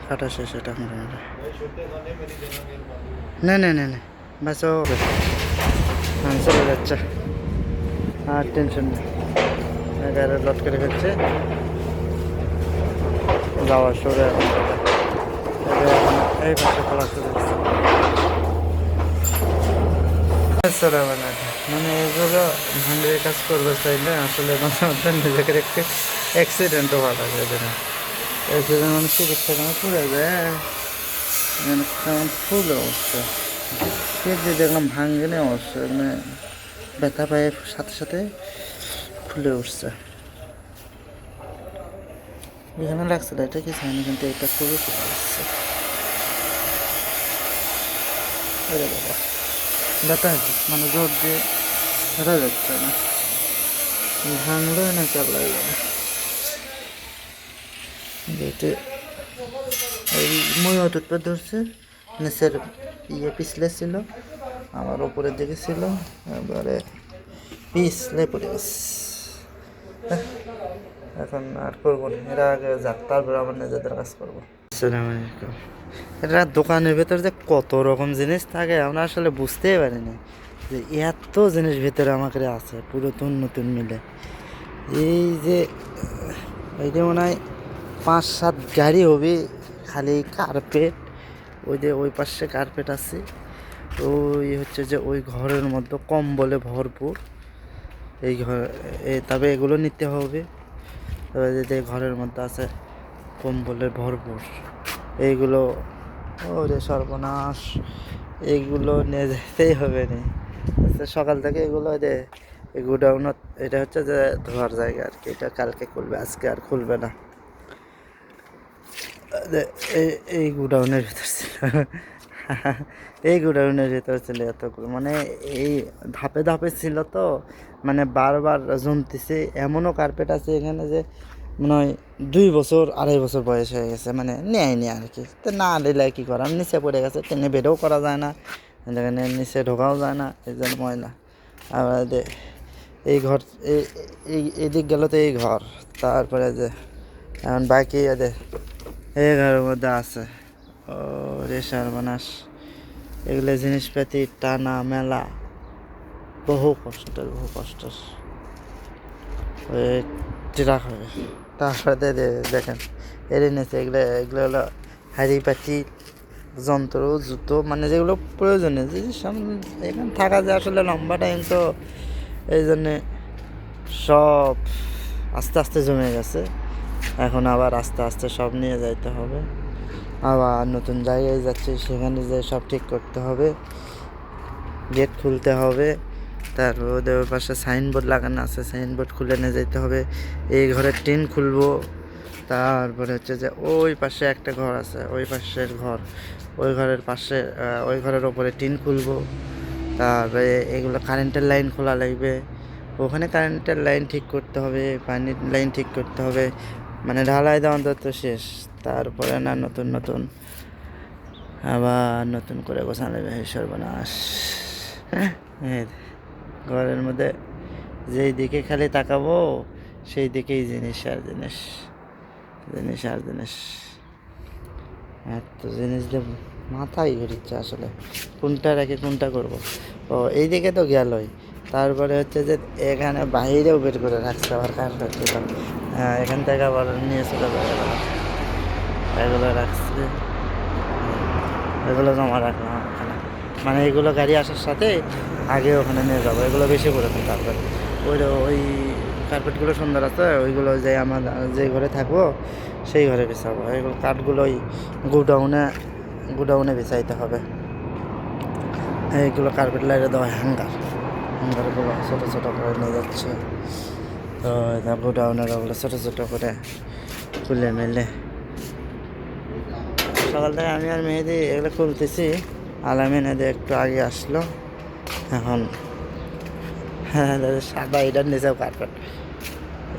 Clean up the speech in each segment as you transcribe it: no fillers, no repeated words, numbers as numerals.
কাটা শেষ এটা মোটামুটি। না না না না বাস ও চলে যাচ্ছে, আর টেনশন নেই। গাড়ি লট করে ফেলছে, যাওয়া শুরু এখন থেকে। এই পাশে খোলা শুরু হচ্ছে। মানে এগুলো ভান্ডারের কাজ করবে চাইলে আসলে মাঝে মধ্যে নিজেকে একটু অ্যাক্সিডেন্টও হওয়া লাগে এদের। অ্যাক্সিডেন্ট মানে চিকিৎসা কেমন পড়ে যায়, মানে কেমন ফুল অবস্থা। কেটে দেখলাম ভাঙ্গেনে অবস্থা, মানে ব্যথা পায়ে সাথে সাথে ফুলে উঠছে। এখানে লাগছে না, এটা কিছু হয়নি, কিন্তু এটা খুবই ফুলে উঠছে। ব্যথা আছে, মানে জোর দিয়ে ধরা যাচ্ছে না, ভাঙলোই না চালাই যেটা। এই মই অটুটপা ধরছে, নিচের পিছলে ছিল, আমার ওপরের দিকে ছিল, এবারে পিছলে পড়ে গেছে। এখন আর করবো না, এরা আগে যাক, তারপরে আমার নিজেদের কাজ করবো। আসসালামু আলাইকুম। এটা দোকানের ভেতর যে কত রকম জিনিস থাকে আমরা আসলে বুঝতেই পারিনি, যে এত জিনিস ভেতরে আমাকে আছে পুরাতন নতুন মিলে। এই যে এইটা মনে হয় 5-7 গাড়ি হবে খালি কার্পেট। ওই যে ওই পাশে কার্পেট আছে, ওই হচ্ছে যে ওই ঘরের মধ্যে কম্বলে ভরপুর। এই ঘর তবে এগুলো নিতে হবে। তবে যে ঘরের মধ্যে আছে কম্বলে ভরপুর, এইগুলো ওরে সর্বনাশ, এইগুলো নিয়ে যেতেই হবে না। সকাল থেকে এগুলো যে গোডাউনত, এটা হচ্ছে যে ধোয়ার জায়গা আর কি, এটা কালকে খুলবে, আজকে আর খুলবে না। এই গোডাউনের ভিতর ছিল এই গোডাউনের ভিতর ছিল এতগুলো, মানে এই ধাপে ধাপে ছিল তো, মানে বারবার জমতেছে। এমনও কার্পেট আছে এখানে যে মনে হয় 2 বছর 2.5 বছর বয়স হয়ে গেছে, মানে নেয়নি আর কি। তো না দিলে কী করার, নিচে পড়ে গেছে, টেনে বেরও করা যায় না, এখানে নিচে ঢোকাও যায় না, এই জন্য ময়লা। আবার এই ঘর, এই দিক গেল তো এই ঘর, তারপরে যে এখন বাকি এদের এই ঘরের মধ্যে আছে। ও রে সর্বনাশ, এগুলো জিনিসপাতি টানা মেলা বহু কষ্টের, বহু কষ্টের। ওই ট্রাক হবে, তারপরে দেখেন এর এনেছে এগুলো, এগুলো হলো হাঁড়ি পাটি, যন্ত্র, জুতো, মানে যেগুলো প্রয়োজনীয় যে এখানে থাকা যায় আসলে লম্বা টাইম তো, এই জন্যে সব আস্তে আস্তে জমে গেছে। এখন আবার আস্তে আস্তে সব নিয়ে যাইতে হবে, আবার নতুন জায়গায় যাচ্ছে, সেখানে যে সব ঠিক করতে হবে, গেট খুলতে হবে। তারপর ওদের পাশে সাইনবোর্ড লাগানো আছে, সাইনবোর্ড খুলে নিয়ে যেতে হবে। এই ঘরের টিন খুলবো, তারপরে হচ্ছে যে ওই পাশে একটা ঘর আছে, ওই পাশের ঘর, ওই ঘরের পাশে ওই ঘরের ওপরে টিন খুলবো। তারপরে এগুলো কারেন্টের লাইন খোলা লাগবে, ওখানে কারেন্টের লাইন ঠিক করতে হবে, পানির লাইন ঠিক করতে হবে, মানে ঢালাই দেওয়া অন্তত শেষ। তারপরে না নতুন নতুন আবার নতুন করে গোছানো যাবে, সর্বনাশ। ঘরের মধ্যে যেই দিকে খালি তাকাবো সেই দিকেই জিনিস আর জিনিস, জিনিস আর জিনিস, এত জিনিস দিয়ে মাথায় ঘুরিচ্ছে আসলে, কোনটা রেখে কোনটা করবো। ও এই দিকে তো গেলই, তারপরে হচ্ছে যে এখানে বাইরেও বের করে রাখছে আবার কারেন্ট, এখান থেকে আবার নিয়ে চলে যাবে, এগুলো রাখছে, এগুলো জমা রাখলাম ওখানে, মানে এগুলো গাড়ি আসার সাথে আগে ওখানে নিয়ে যাবো, এগুলো বেশি করে কার্পেট। ওই কার্পেটগুলো সুন্দর আছে, ওইগুলো যে আমার যে ঘরে থাকবো সেই ঘরে বেচাবো। এগুলো কাঠগুলো ওই গুডাউনে বেচাইতে হবে। এইগুলো কার্পেট লাইটে দেওয়া হ্যাঙ্গারগুলো ছোটো ছোটো করে নিয়ে যাচ্ছে, তো গুডাউনের ওগুলো ছোটো ছোটো করে খুলে মেলে। সকাল থেকে আমি আর মেহেদি এগুলো খুলতেছি, আলামিন এদের একটু আগে আসলো। এখন সাদা এটার নিচেও কার্পেট,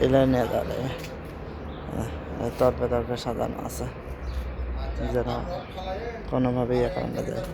এটা নিয়ে যাবে, তরপে তরপে সাজানো আছে যেন কোনোভাবেই করানো যায়।